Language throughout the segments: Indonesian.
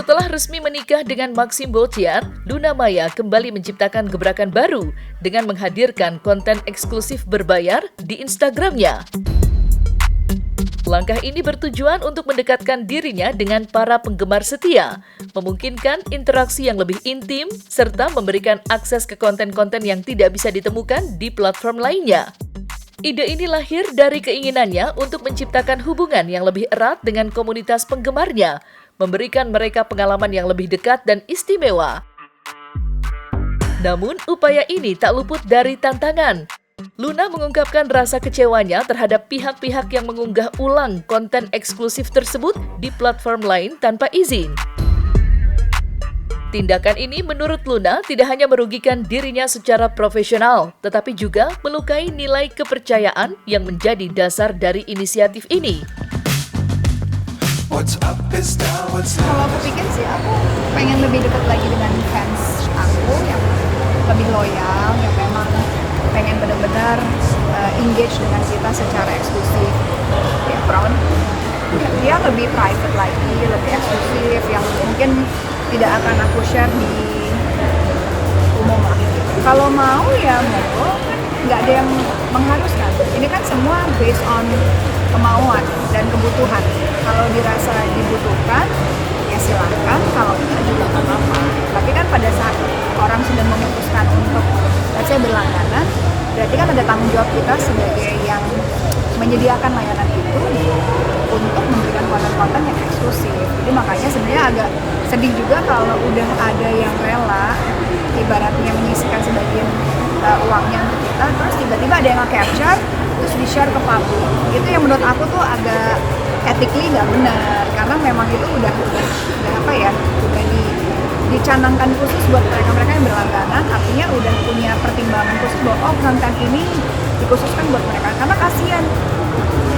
Setelah resmi menikah dengan Maxim Boltian, Luna Maya kembali menciptakan gebrakan baru dengan menghadirkan konten eksklusif berbayar di Instagramnya. Langkah ini bertujuan untuk mendekatkan dirinya dengan para penggemar setia, memungkinkan interaksi yang lebih intim, serta memberikan akses ke konten-konten yang tidak bisa ditemukan di platform lainnya. Ide ini lahir dari keinginannya untuk menciptakan hubungan yang lebih erat dengan komunitas penggemarnya, memberikan mereka pengalaman yang lebih dekat dan istimewa. Namun, upaya ini tak luput dari tantangan. Luna mengungkapkan rasa kecewanya terhadap pihak-pihak yang mengunggah ulang konten eksklusif tersebut di platform lain tanpa izin. Tindakan ini menurut Luna tidak hanya merugikan dirinya secara profesional, tetapi juga melukai nilai kepercayaan yang menjadi dasar dari inisiatif ini. Kalau aku pikir sih, aku pengen lebih dekat lagi dengan fans aku yang lebih loyal, yang memang pengen benar-benar engage dengan kita secara eksklusif. Ya, Brown, dia lebih private lagi, lebih eksklusif, yang mungkin tidak akan aku share di umum lah. Kalau mau ya mau, kan nggak ada yang mengharuskan. Ini kan semua based on kemauan dan kebutuhan. Kalau dirasa dibutuhkan, ya silahkan. Kalau tidak juga nggak apa-apa. Tapi kan pada saat orang sudah memutuskan untuk, let's say, berlangganan, berarti kan ada tanggung jawab kita sebagai yang menyediakan layanan itu untuk memberikan konten-konten yang eksklusif. Jadi makanya sebenarnya agak sedih juga kalau udah ada yang rela, ibaratnya menyisihkan sebagian uangnya untuk kita, terus tiba-tiba ada yang nge-capture, terus di-share ke publik. Itu yang menurut aku tuh agak ethically nggak benar, karena memang itu udah apa ya, udah dicanangkan khusus buat mereka-mereka yang berlangganan, artinya udah punya pertimbangan khusus bahwa oh konten ini dikhususkan buat mereka, karena kasihan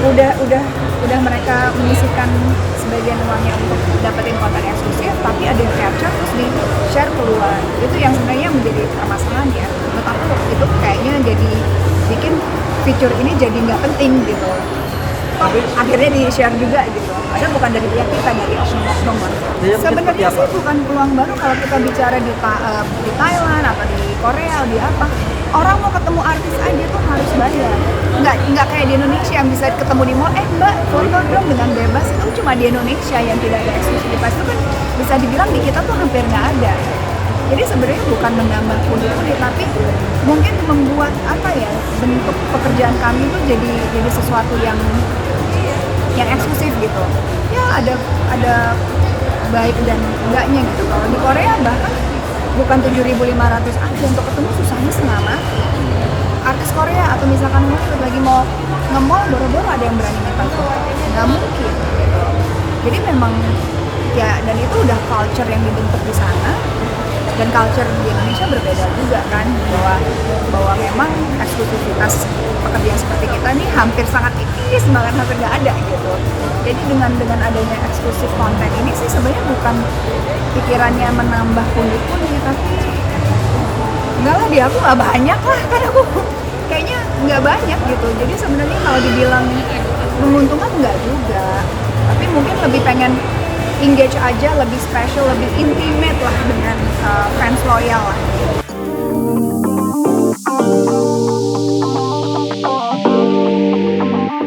udah mereka menyisihkan sebagian uangnya untuk dapetin konten eksklusif, tapi ada yang capture terus di share keluar. Itu yang sebenarnya menjadi permasalahan ya. Menurut aku itu kayaknya jadi bikin fitur ini jadi nggak penting gitu. Tapi akhirnya di share juga gitu. Padahal bukan dari pihak kita, dari oknum-oknum. Sebenarnya sih bukan peluang baru kalau kita bicara di Thailand atau di Korea, di apa. Orang mau ketemu artis aja tuh harus bayar. Nggak kayak di Indonesia yang bisa ketemu di mall, mbak foto dong dengan bebas. Itu cuma di Indonesia yang tidak ada eksklusivitas. Itu kan bisa dibilang di kita tuh hampir nggak ada. Jadi sebenarnya bukan menambah pundi-pundi, tapi mungkin membuat apa ya, bentuk pekerjaan kami tuh jadi sesuatu yang eksklusif gitu. Ya ada baik dan enggaknya gitu. Kalau di Korea bahkan bukan 7.500 aja, untuk ketemu susahnya setengah mati. Artis Korea atau misalkan Hollywood lagi mau nge-mall, boro-boro ada yang berani minta foto, nggak mungkin gitu. Jadi memang ya, dan itu udah culture yang dibentuk di sana, dan culture di Indonesia berbeda juga kan, bahwa memang eksklusivitas pekerjaan seperti kita nih hampir sangat tipis banget, hampir nggak ada gitu. Jadi dengan adanya eksklusif konten ini sih sebenarnya bukan pikirannya menambah pundi-pundi, tapi enggak lah, di aku nggak banyak lah, kan aku kayaknya nggak banyak gitu. Jadi sebenarnya kalau dibilang menguntungkan nggak juga, tapi mungkin lebih pengen engage aja, lebih special, lebih intimate lah dengan fans loyal lah.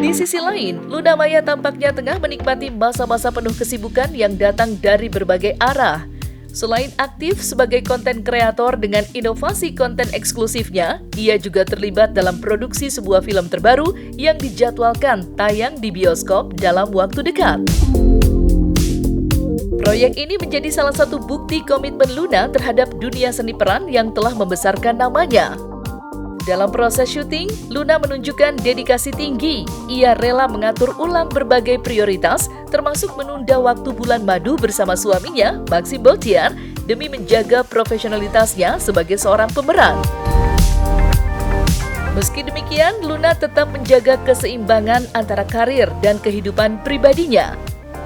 Di sisi lain, Luna Maya tampaknya tengah menikmati masa-masa penuh kesibukan yang datang dari berbagai arah. Selain aktif sebagai konten kreator dengan inovasi konten eksklusifnya, ia juga terlibat dalam produksi sebuah film terbaru yang dijadwalkan tayang di bioskop dalam waktu dekat. Proyek ini menjadi salah satu bukti komitmen Luna terhadap dunia seni peran yang telah membesarkan namanya. Dalam proses syuting, Luna menunjukkan dedikasi tinggi. Ia rela mengatur ulang berbagai prioritas, termasuk menunda waktu bulan madu bersama suaminya, Maxim Boltian, demi menjaga profesionalitasnya sebagai seorang pemeran. Meski demikian, Luna tetap menjaga keseimbangan antara karir dan kehidupan pribadinya.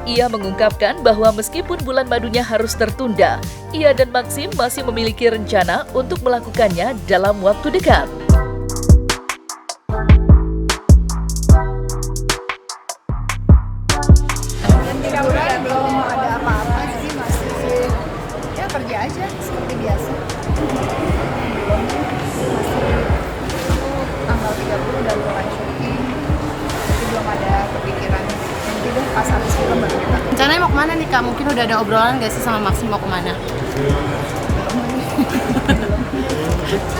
Ia mengungkapkan bahwa meskipun bulan madunya harus tertunda, ia dan Maxim masih memiliki rencana untuk melakukannya dalam waktu dekat. Dan mudah-mudahan belum ada apa-apa sih, masih udah ada obrolan gak sih sama Maxim mau kemana?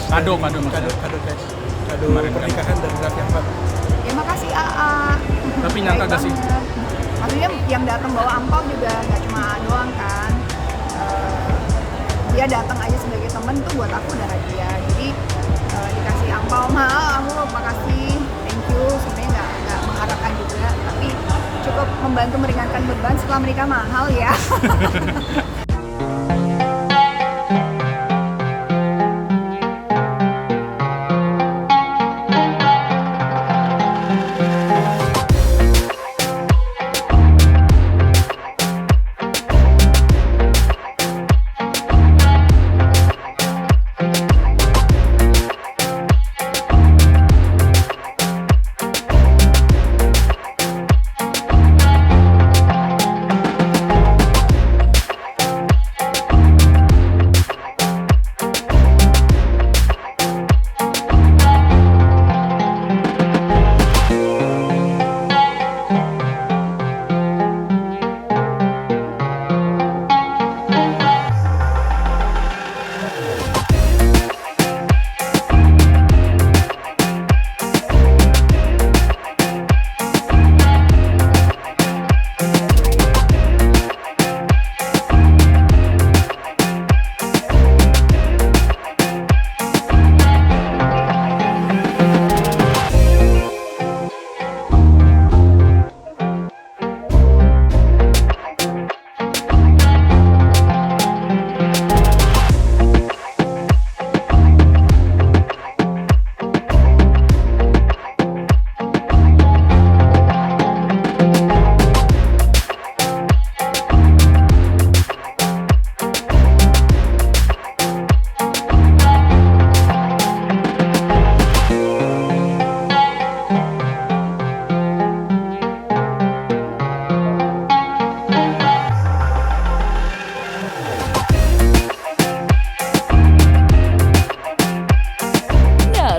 Kado guys. Kado pernikahan dari Raffi Ahmad. Ya makasih AA. Tapi nyangka Baik gak sih? banget. Maksudnya yang datang bawa ampau juga nggak cuma AA doang kan. Dia datang aja sebagai temen tuh buat aku udah hadiah. Jadi dikasih ampau mahal, aku makasih, thank you. Sebenarnya nggak mengharapkan juga, tapi cukup membantu meringankan beban setelah menikah mahal ya.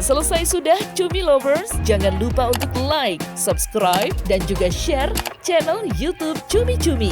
Selesai sudah Cumi Lovers? Jangan lupa untuk like, subscribe, dan juga share channel YouTube Cumi Cumi.